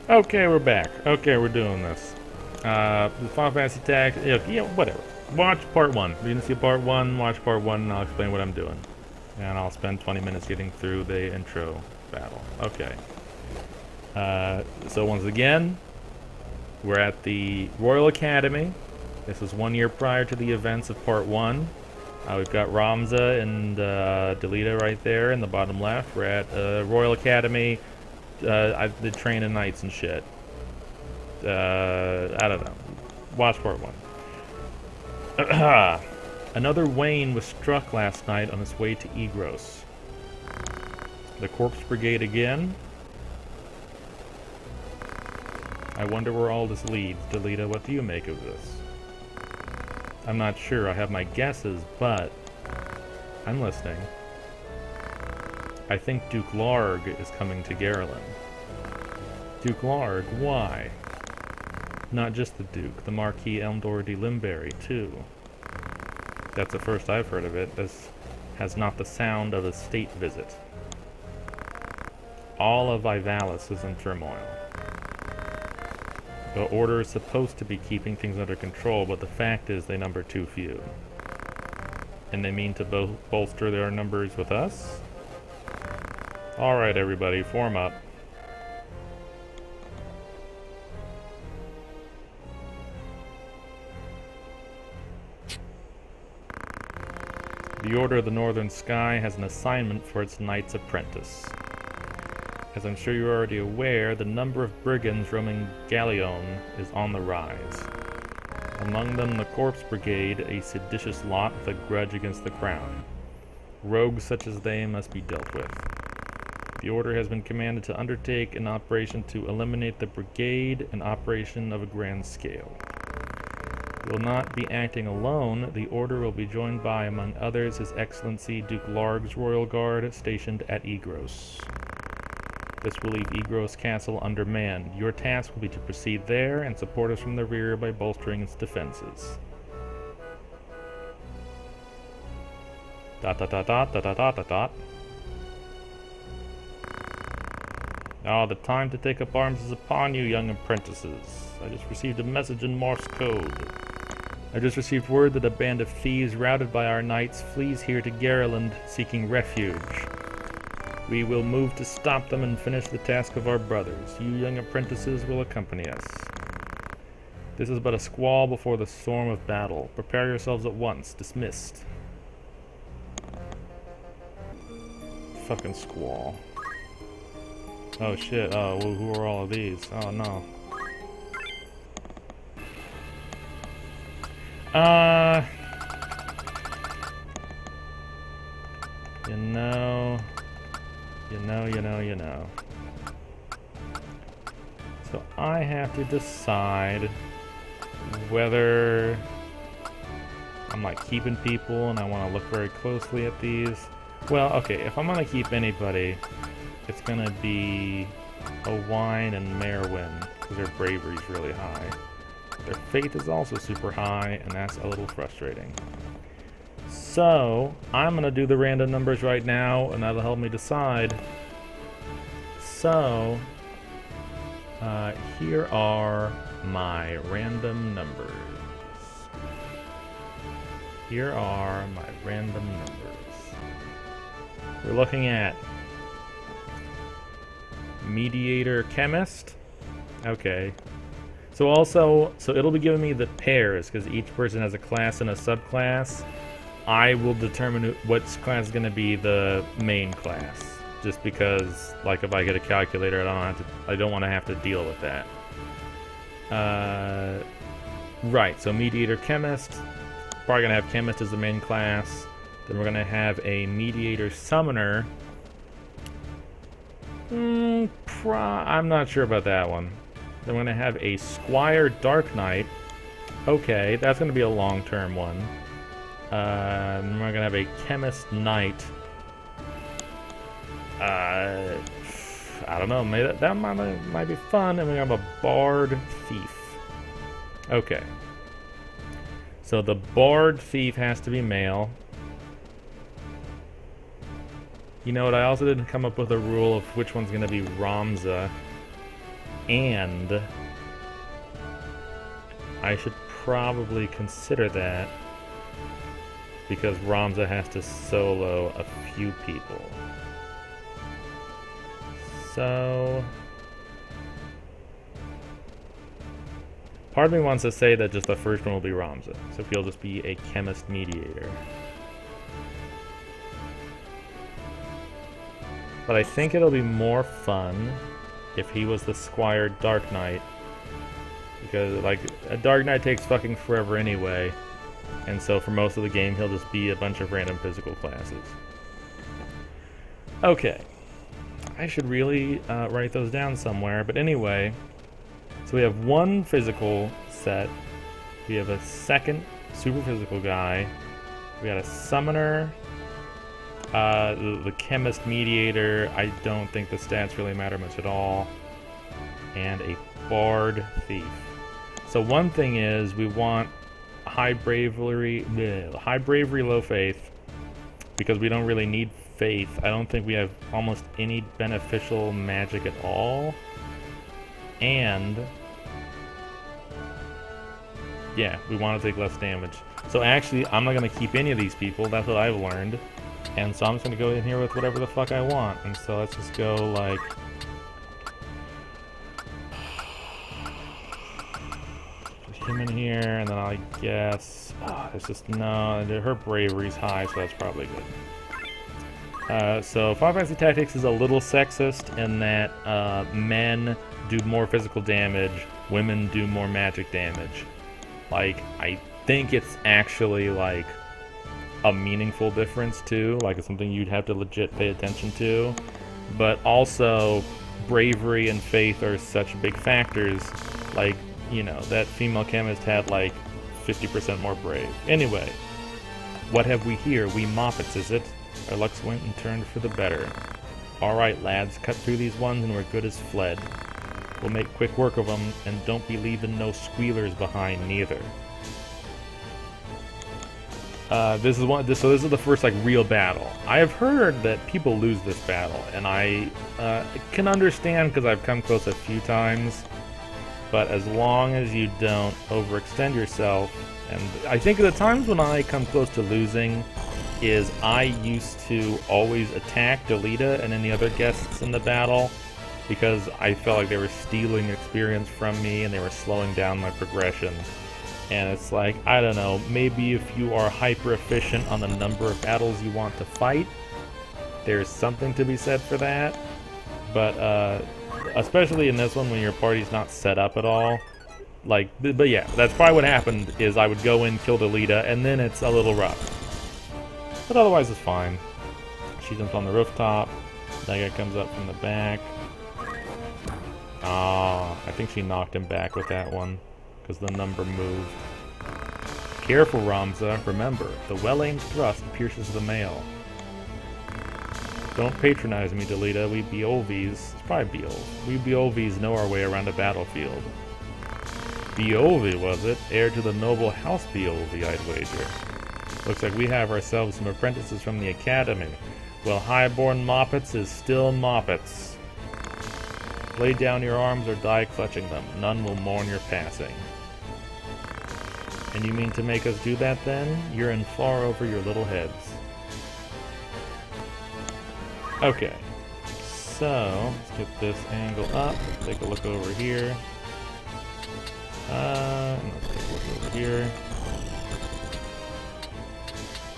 Okay, we're back. Okay, we're doing this. The Final Fantasy Tag, yeah, whatever. Watch part one. If you didn't see part one, watch part one, and I'll explain what I'm doing. And I'll spend 20 minutes getting through the intro battle. Okay. So once again, we're at the Royal Academy. This is 1 year prior to the events of part one. We've got Ramza and Delita right there in the bottom left. We're at Royal Academy. I did training nights and shit. I don't know. Watch part one. Another Wayne was struck last night on his way to Egros. The Corpse Brigade again. I wonder where all this leads. Delita, what do you make of this? I'm not sure. I have my guesses, but I'm listening. I think Duke Larg is coming to Garland. Duke Larg? Why? Not just the Duke, the Marquis Elmdor de Limberry, too. That's the first I've heard of it. This has not the sound of a state visit. All of Ivalis is in turmoil. The Order is supposed to be keeping things under control, but the fact is they number too few. And they mean to bolster their numbers with us? Alright everybody, form up. The Order of the Northern Sky has an assignment for its Knights Apprentice. As I'm sure you're already aware, the number of brigands roaming Galleon is on the rise. Among them the Corpse Brigade, a seditious lot with a grudge against the Crown. Rogues such as they must be dealt with. The Order has been commanded to undertake an operation to eliminate the Brigade, an operation of a grand scale. It will not be acting alone. The Order will be joined by, among others, His Excellency Duke Larg's Royal Guard, stationed at Egros. This will leave Egros Castle undermanned. Your task will be to proceed there and support us from the rear by bolstering its defenses. Dot dot dot dot dot dot dot dot. Ah, the time to take up arms is upon you, young apprentices. I just received a message in Morse code. I just received word that a band of thieves routed by our knights flees here to Garland, seeking refuge. We will move to stop them and finish the task of our brothers. You young apprentices will accompany us. This is but a squall before the storm of battle. Prepare yourselves at once. Dismissed. Fucking squall. Oh shit, oh, well, who are all of these? Oh no. You know. So I have to decide whether I'm like keeping people and I want to look very closely at these. Well, okay, if I'm gonna keep anybody, it's gonna be Owain and Merwin, because their bravery is really high. Their faith is also super high, and that's a little frustrating. So, I'm gonna do the random numbers right now, and that'll help me decide. So, here are my random numbers. Here are my random numbers. We're looking at Mediator Chemist. Okay. So it'll be giving me the pairs, because each person has a class and a subclass. I will determine which class is going to be the main class. Just because, like, if I get a calculator, I don't want to have to deal with that. Right, so Mediator Chemist. Probably going to have Chemist as the main class. Then we're going to have a Mediator Summoner. I'm not sure about that one. Then we're going to have a Squire Dark Knight. Okay, that's going to be a long-term one. We're going to have a Chemist Knight. I don't know. Maybe that might be fun. And we have a Bard Thief. Okay. So the Bard Thief has to be male. You know what? I also didn't come up with a rule of which one's going to be Ramza. And I should probably consider that because Ramza has to solo a few people. So part of me wants to say that just the first one will be Ramza, so he'll just be a chemist mediator. But I think it'll be more fun if he was the Squire Dark Knight, because like a Dark Knight takes fucking forever anyway, and so for most of the game he'll just be a bunch of random physical classes. Okay, I should really write those down somewhere, but anyway, so we have one physical set, we have a second super physical guy, we got a summoner, the chemist mediator, I don't think the stats really matter much at all, and a bard thief. So one thing is we want high bravery, low faith, because we don't really need faith. I don't think we have almost any beneficial magic at all, and yeah, we want to take less damage. So actually, I'm not going to keep any of these people. That's what I've learned. And so I'm just going to go in here with whatever the fuck I want. And so let's just go like... put him in here, and then I guess... it's just... no, her bravery's high, so that's probably good. So Final Fantasy Tactics is a little sexist in that men do more physical damage, women do more magic damage. Like, I think it's actually like a meaningful difference too, like it's something you'd have to legit pay attention to, but also bravery and faith are such big factors, like, you know, that female chemist had like 50% more brave. Anyway, what have we here? We moppets, is it? Our lucks went and turned for the better. Alright lads, cut through these ones and we're good as fled. We'll make quick work of them, and don't be leaving no squealers behind neither. This is the first like real battle. I have heard that people lose this battle, and I can understand because I've come close a few times. But as long as you don't overextend yourself, and I think the times when I come close to losing is I used to always attack Delita and any other guests in the battle because I felt like they were stealing experience from me and they were slowing down my progression. And it's like, I don't know, maybe if you are hyper efficient on the number of battles you want to fight, there's something to be said for that. But especially in this one when your party's not set up at all, like, but yeah, that's probably what happened, is I would go in, kill Delita, and then it's a little rough. But otherwise it's fine. She jumps on the rooftop, that guy comes up from the back. Ah, I think she knocked him back with that one, because the number moved. Careful, Ramza. Remember, the well-aimed thrust pierces the mail. Don't patronize me, Delita. We Beolvis, it's probably Beol. We Beolvis know our way around a battlefield. Beolvi, was it? Heir to the noble house Beolvi, I'd wager. Looks like we have ourselves some apprentices from the academy. Well, highborn moppets is still moppets. Lay down your arms or die clutching them. None will mourn your passing. And you mean to make us do that then? You're in far over your little heads. Okay. So, let's get this angle up. Let's take a look over here. And let's take a look over here.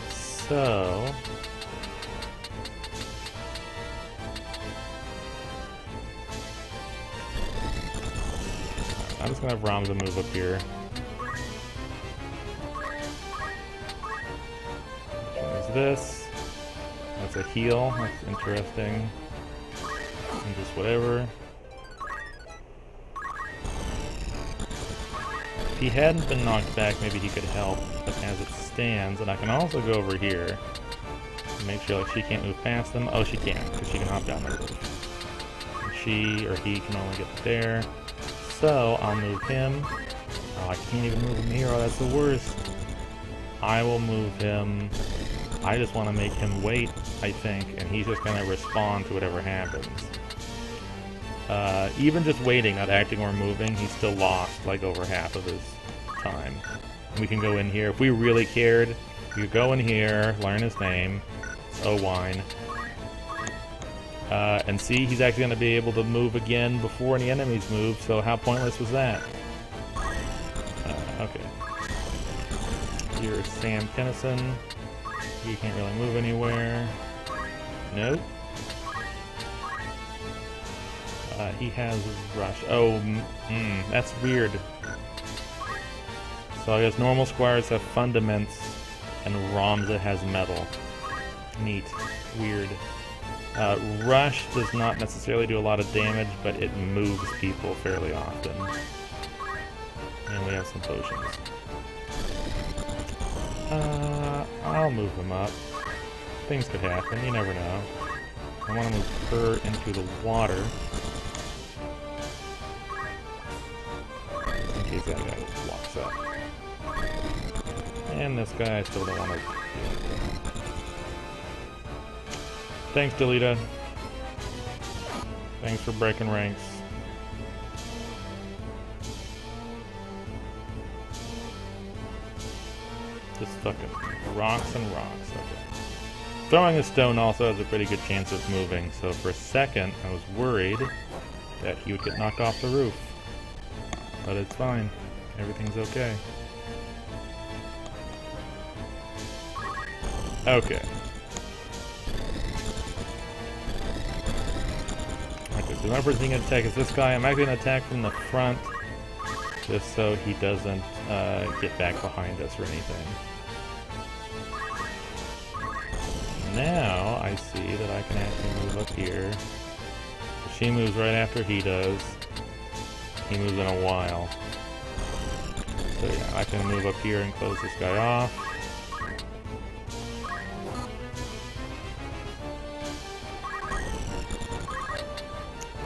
So... I'm just gonna have Ramza move up here. What is this? That's a heal. That's interesting. And just whatever. If he hadn't been knocked back, maybe he could help. But as it stands, and I can also go over here and make sure like she can't move past them. Oh, she can, because she can hop down the roof. And she or he can only get there. So I'll move him. Oh, I can't even move him here. Oh, that's the worst. I will move him. I just want to make him wait, I think, and he's just going to respond to whatever happens. Even just waiting, not acting or moving, he's still lost like over half of his time. We can go in here. If we really cared, we could go in here, learn his name. It's Owine. And see, he's actually going to be able to move again before any enemies move, so how pointless was that? Okay. Here's Sam Tennyson. He can't really move anywhere. Nope. He has Rush. Oh, that's weird. So I guess normal squires have fundaments, and Ramza has metal. Neat. Weird. Rush does not necessarily do a lot of damage, but it moves people fairly often. And we have some potions. I'll move them up. Things could happen, you never know. I want to move her into the water. In case that guy walks up. And this guy I still don't want to deal with. Thanks, Delita. Thanks for breaking ranks. Just fucking rocks and rocks. Okay. Throwing a stone also has a pretty good chance of moving, so for a second I was worried that he would get knocked off the roof. But it's fine. Everything's okay. Okay. Okay, so my first thing to attack is this guy. I'm actually going to attack from the front, just so he doesn't get back behind us or anything. Now I see that I can actually move up here. She moves right after he does. He moves in a while. So yeah, I can move up here and close this guy off.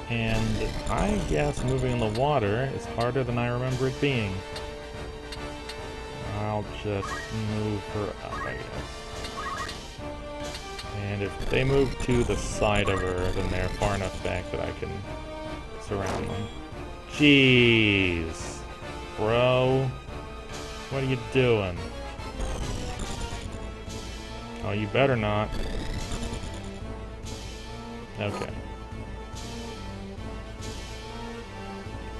And I guess moving in the water is harder than I remember it being. I'll just move her up, I guess. And if they move to the side of her, then they're far enough back that I can surround them. Jeez. Bro. What are you doing? Oh, you better not. Okay.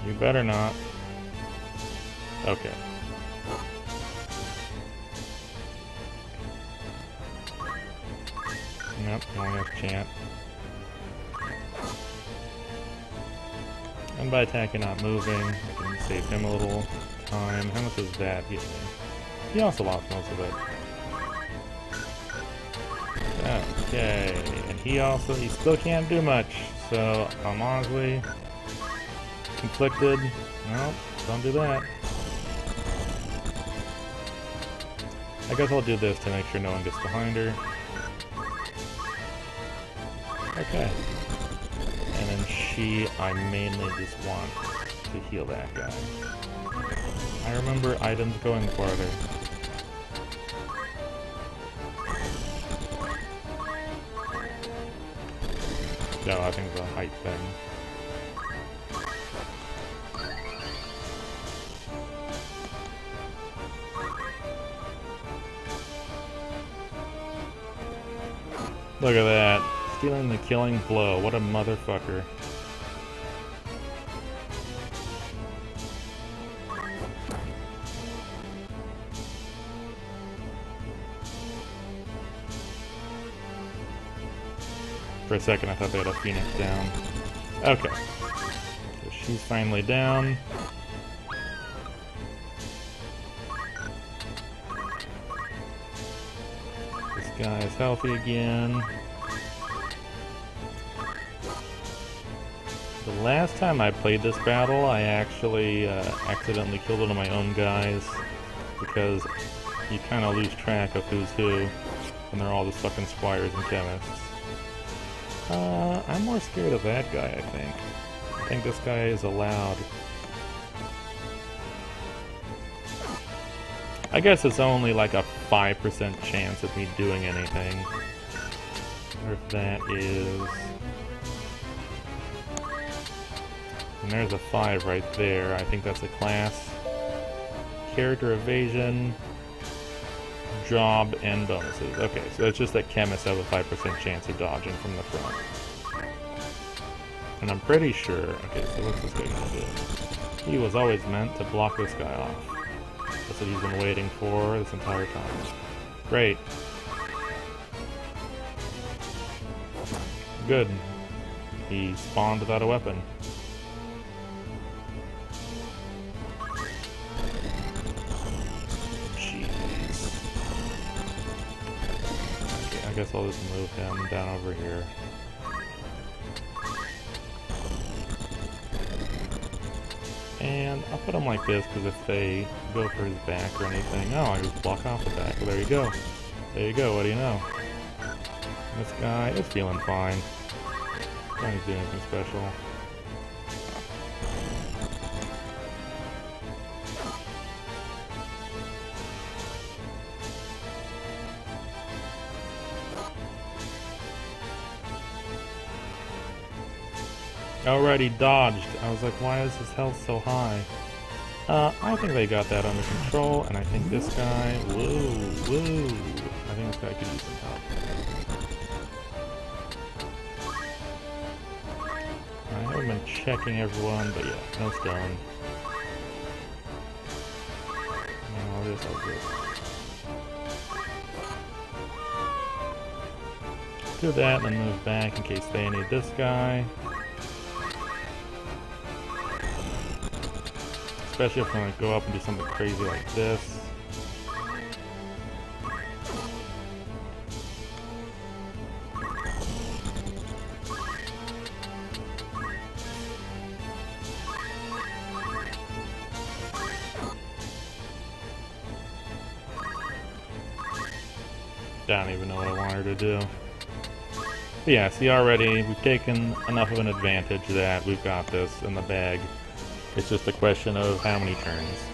You better not. Okay. Nope, only have chant. And by attacking, not moving, I can save him a little time. How much does that get me? He also lost most of it. Okay, and he still can't do much, so I'm honestly conflicted. No, don't do that. I guess I'll do this to make sure no one gets behind her. Okay. And then I mainly just want to heal that guy. I remember items going farther. No, I think it's a height thing. Look at that. Stealing the killing blow. What a motherfucker. For a second I thought they had a phoenix down. Okay. So she's finally down. This guy is healthy again. The last time I played this battle, I actually accidentally killed one of my own guys because you kind of lose track of who's who when they're all just fucking squires and chemists. I'm more scared of that guy, I think. I think this guy is allowed. I guess it's only like a 5% chance of me doing anything. Or if that is... And there's a 5 right there. I think that's a class. Character evasion, job, and bonuses. Okay, so it's just that chemists have a 5% chance of dodging from the front. And I'm pretty sure... Okay, so what's this guy gonna do? He was always meant to block this guy off. That's what he's been waiting for this entire time. Great. Good. He spawned without a weapon. Jeez. Okay, I guess I'll just move him down over here. And I'll put him like this, because if they go for his back or anything... Oh, I just block off the back. Well, there you go. There you go, what do you know? This guy is feeling fine. Don't need to do anything special. Alright, he dodged. I was like, why is his health so high? I think they got that under control, and I think this guy... Whoa. I think this guy could use some help. I haven't been checking everyone, but yeah, no stone. No, this I'll do that, and then move back in case they need this guy. Especially if I'm going to go up and do something crazy like this. I don't even know what I want her to do. But yeah, see already, we've taken enough of an advantage that we've got this in the bag. It's just a question of how many turns.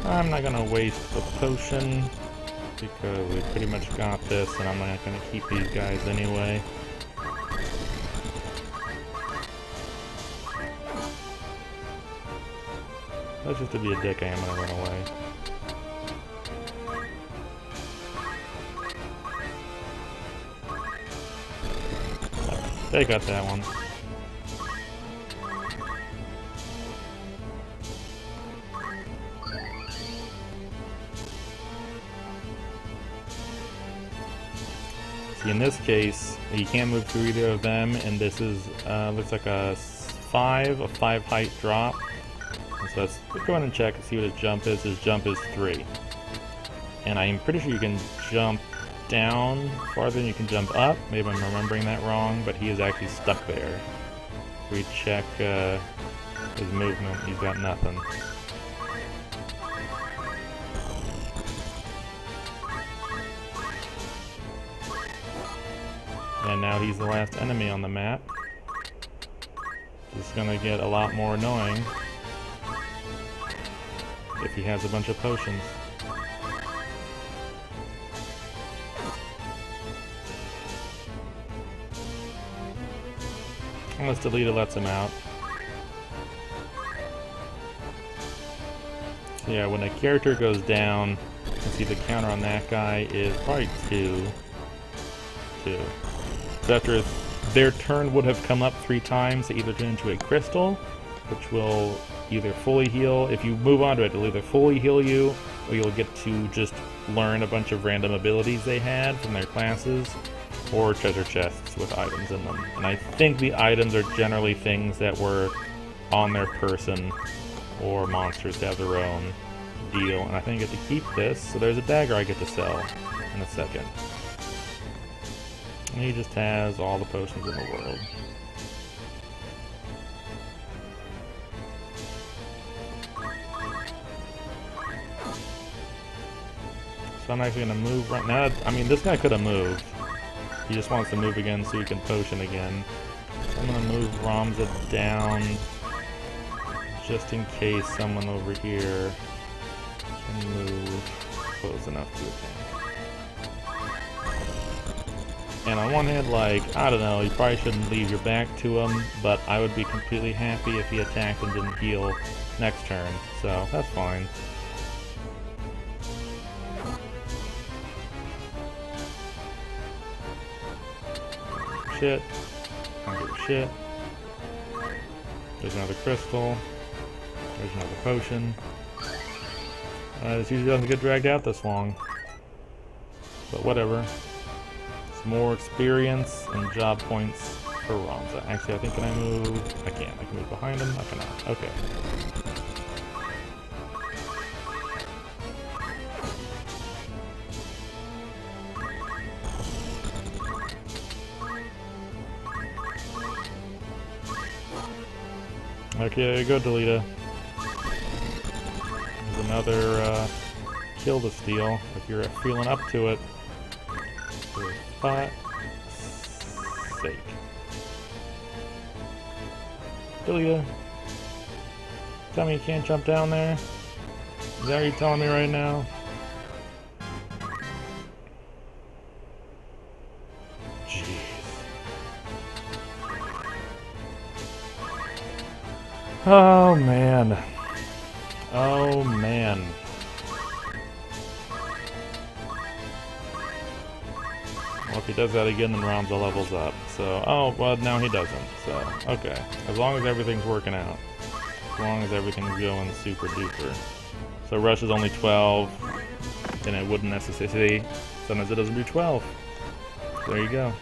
I'm not gonna waste the potion because we pretty much got this, and I'm not gonna keep these guys anyway. That's just to be a dick, I am gonna run away. They got that one. See, in this case, you can't move through either of them, and this is, looks like a 5 height drop. And so let's go ahead and check and see what his jump is. His jump is 3. And I'm pretty sure you can jump down farther than you can jump up. Maybe I'm remembering that wrong, but he is actually stuck there. If we check his movement, he's got nothing. And now he's the last enemy on the map. This is gonna get a lot more annoying if he has a bunch of potions. Unless Deleted lets him out. So yeah, when a character goes down, you can see the counter on that guy is probably 2. So after their turn would have come up 3 times, they either turn into a crystal, which will either fully heal. If you move on to it, it'll either fully heal you, or you'll get to just learn a bunch of random abilities they had from their classes, or treasure chests with items in them. And I think the items are generally things that were on their person, or monsters to have their own deal. And I think I get to keep this, so there's a dagger I get to sell in a second. And he just has all the potions in the world. So I'm actually gonna move right now. I mean, this guy could have moved. He just wants to move again so he can potion again. So I'm gonna move Ramza down just in case someone over here can move close enough to attack. And on one hand, like, I don't know, you probably shouldn't leave your back to him, but I would be completely happy if he attacked and didn't heal next turn, so that's fine. Shit. I don't give a shit. There's another crystal. There's another potion. This usually doesn't get dragged out this long. But whatever. Some more experience and job points for Ramza. Actually, I think can I move? I can't. I can move behind him? I cannot. Okay. Okay, there you go, Delita. There's another kill to steal if you're feeling up to it. For fuck's sake. Delita, tell me you can't jump down there? Is that what you're telling me right now? Jeez. Oh man. Oh man. Well, if he does that again, then Ramza levels up. So, oh, well, now he doesn't. So, okay. As long as everything's working out. As long as everything's going super duper. So, Rush is only 12. And it wouldn't necessarily. Sometimes it doesn't do 12. So there you go.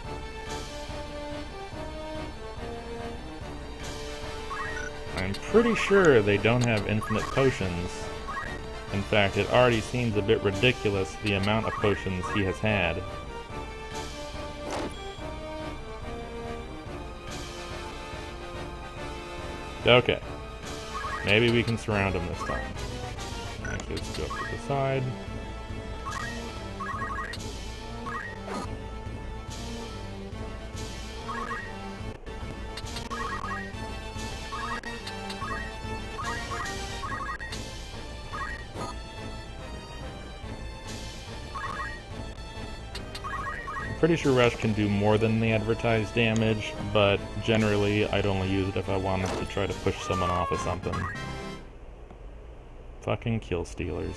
I'm pretty sure they don't have infinite potions. In fact, it already seems a bit ridiculous the amount of potions he has had. Okay. Maybe we can surround him this time. Actually, let's go up to the side. Pretty sure Rush can do more than the advertised damage, but generally I'd only use it if I wanted to try to push someone off of something. Fucking kill stealers.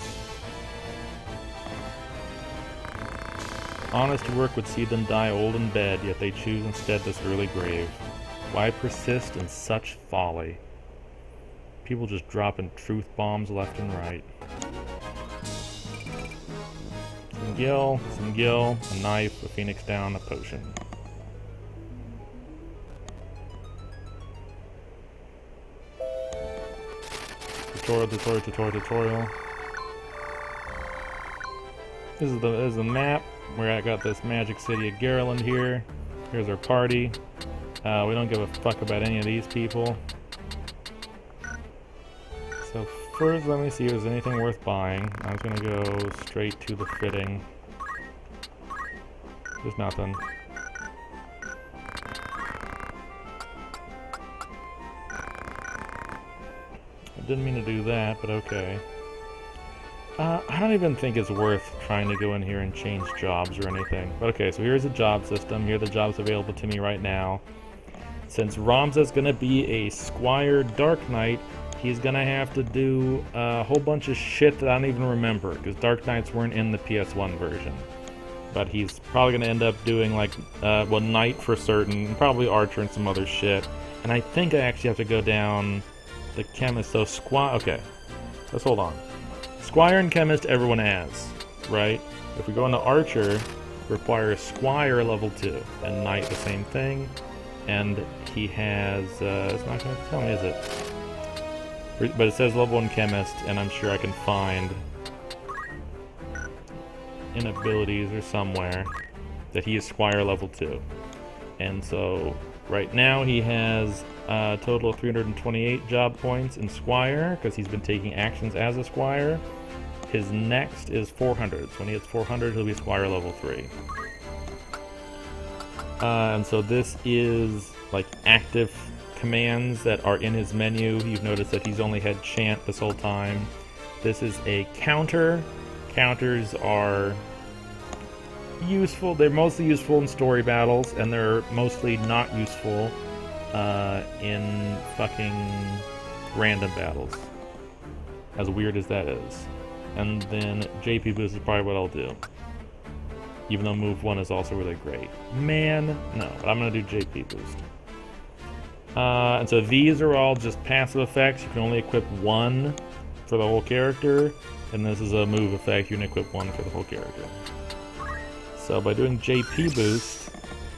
Honest work would see them die old and dead, yet they choose instead this early grave. Why persist in such folly? People just dropping truth bombs left and right. Some gil, a knife, a phoenix down, a potion. Tutorial. This is the map where I got this magic city of Garland here. Here's our party. We don't give a fuck about any of these people. So first, let me see if there's anything worth buying. I'm just gonna go straight to the fitting. There's nothing. I didn't mean to do that, but okay. I don't even think it's worth trying to go in here and change jobs or anything. But okay, so here's the job system. Here are the jobs available to me right now. Since Ramza's gonna be a Squire Dark Knight, he's gonna have to do a whole bunch of shit that I don't even remember, because Dark Knights weren't in the PS1 version. But he's probably gonna end up doing like, well, Knight for certain, and probably Archer and some other shit. And I think I actually have to go down the Chemist, so okay. Let's hold on. Squire and Chemist everyone has, right? If we go into Archer, requires Squire level 2, and Knight the same thing. And he has, it's not gonna tell me, is it? But it says level 1 Chemist, and I'm sure I can find in abilities or somewhere that he is Squire level 2. And so right now he has a total of 328 job points in Squire because he's been taking actions as a Squire. His next is 400. So when he hits 400, he'll be Squire level 3. And so this is like active commands that are in his menu. You've noticed that he's only had chant this whole time. This is a counter. Counters are useful. They're mostly useful in story battles, and they're mostly not useful in fucking random battles. As weird as that is. And then JP boost is probably what I'll do. Even though move 1 is also really great. Man, no, but I'm gonna do JP boost. And so these are all just passive effects. You can only equip 1 for the whole character, and this is a move effect. You can equip 1 for the whole character. So by doing JP boost,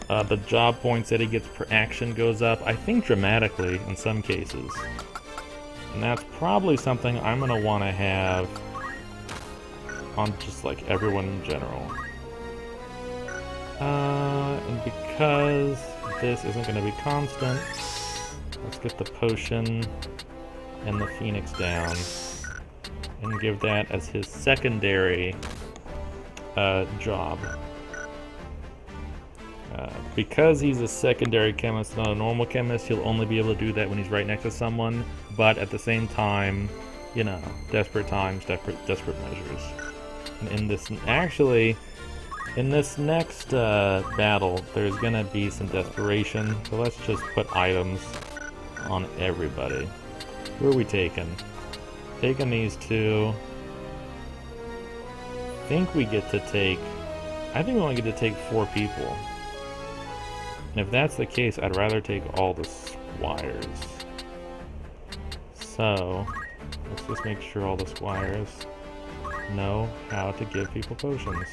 the job points that he gets per action goes up, I think dramatically in some cases. And that's probably something I'm gonna want to have on just like everyone in general. And because this isn't going to be constant, let's get the potion and the phoenix down and give that as his secondary job. Because he's a secondary chemist, not a normal chemist, he'll only be able to do that when he's right next to someone, but at the same time, you know, desperate times, desperate measures. And in this, actually, in this next battle, there's gonna be some desperation, so let's just put items on everybody. Who are we taking? Taking these two. I think we only get to take 4 people. And if that's the case, I'd rather take all the squires. So, let's just make sure all the squires know how to give people potions.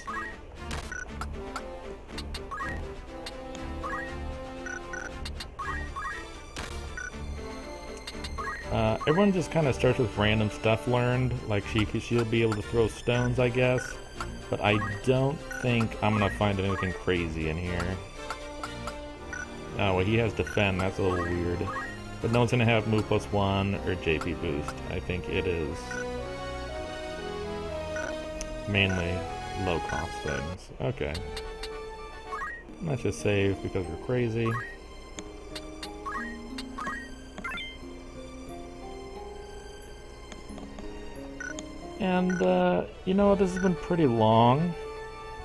Everyone just kind of starts with random stuff learned, like she'll be able to throw stones, I guess, but I don't think I'm gonna find anything crazy in here. Oh, well, he has defend, that's a little weird. But no one's gonna have move +1 or JP boost. I think it is mainly low cost things. Okay. Let's just save because we're crazy. And, you know what, this has been pretty long,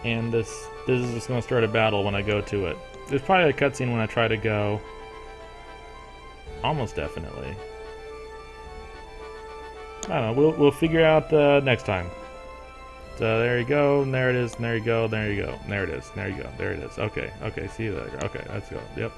and this is just going to start a battle when I go to it. There's probably a cutscene when I try to go. Almost definitely. I don't know, we'll figure out next time. So there you go, and there it is, and there you go, there you go, and there it is, and there you go, there it is. Okay, see you later. Okay, let's go. Yep.